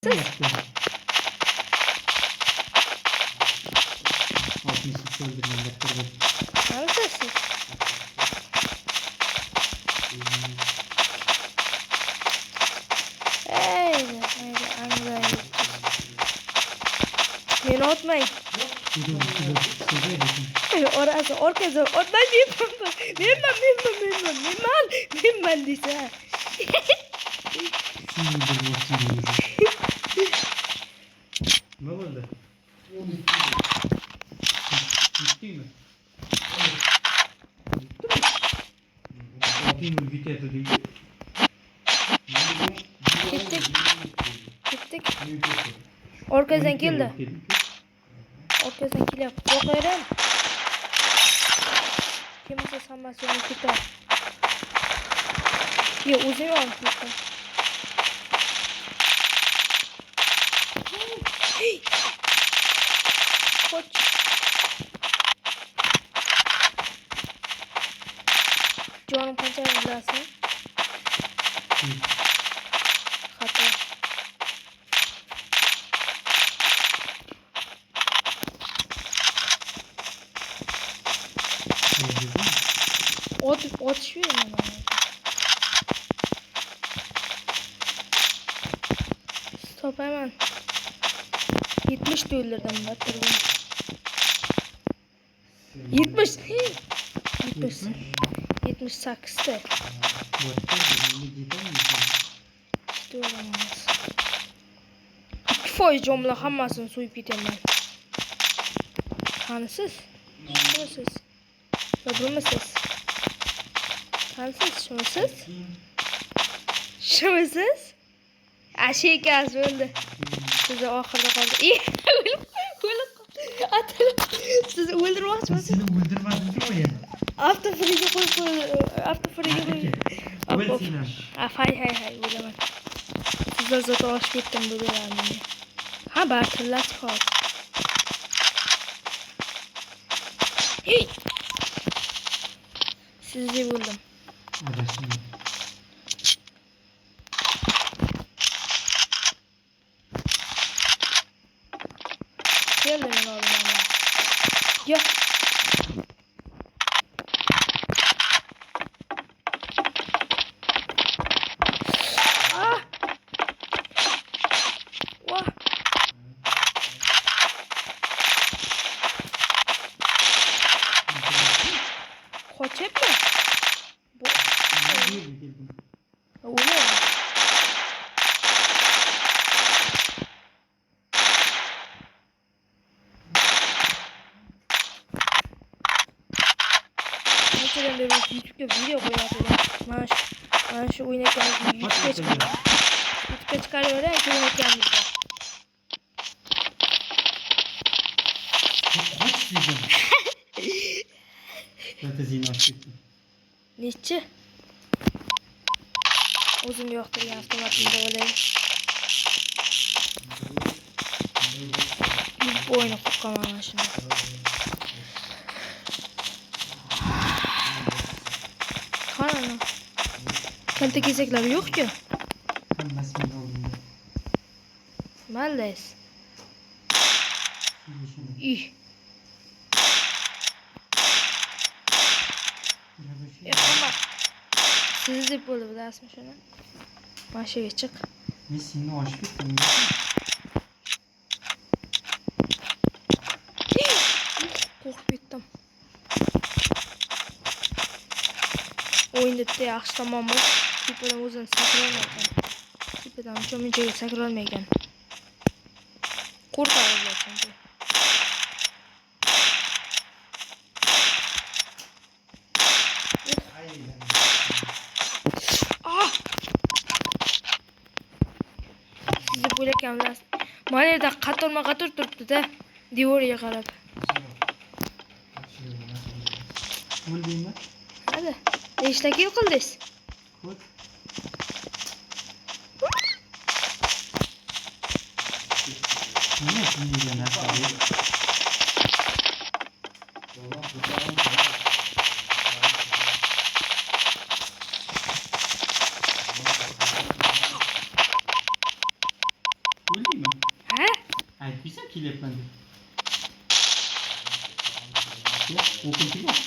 Siz? Yaptım. 60 öldürmem baktırdım. Neredesiniz? Haydi Ankara'ya gideceğiz. Beni atmayın. Orası orkası atmayın bilmem diyse. Ne oldu? Bitti mi? Bakayım vitesi değil. Gittik. Orkasından geldi. Orkasından kill yap. Yok öyle mi? Kimse sanmaz onu tutar. Ya uzuyor mu tutar? Hey! Koç. Canım pancar lazım. Hata. Ot şu yana. Stop hemen. 70 de öldürdüm batırdım. 70. 70. 78 de. İşte olamaz. Kifoy cümle hammasını soyup gideyim ben. Tanısız? Şu siz? Öbür mü siz? Tanısız? Şu mu siz? Şu mu siz? Şey gaz öldü. Size ahırda kaldı. İyi. Atalım. Sizi öldürmez mi? Seni öldürmez mi o ya? After freeze koy. After freeze koy. Öldürmez. Hay ölemem. Size zaten hoş gittim bu dönemde. Ha batırlat kal. Hey. Sizi buldum. Adasın. Geldim ben oğlum ama. Ya. Ah. Vah. Koç hep mi? Bu. Öyle mi? Mesela böyle YouTube'da video koyuyorum. Ben şu oynarken YouTube'da çıkarıyorum. YouTube'da çıkarıyorum ya ki oynarken bizde. Kaç diyeceğim? Zaten zina açtıktım. Niçin? Uzun yoktur ya автоматında olayım. Bu oyunu kukamam şimdi. Kanana. Kente gezekler yok ki. Ben nasıl oldum? Maldes. İyi. Ama sizi de böyle bir dersmi şöyle. Maşa geçecek. Ne sinir açtıktım. Korkup bittim. Oyunda da yaxşı tamam mı? Tipadan uzun sakır olmayken. Tipadan çoğunca sakır olmayken. Korkarım çünkü. Ah! Sizi böyle kamlar. Manada katırma turuptu da. Divoriye qarab. Öldüm ben. Hadi. Nechtaki qildingiz? Koç. Ne sinirlen artık? O'ldingmi? Ha? Aytmaysan kelyapman deb. Yo'q, o'quvchi yo'q.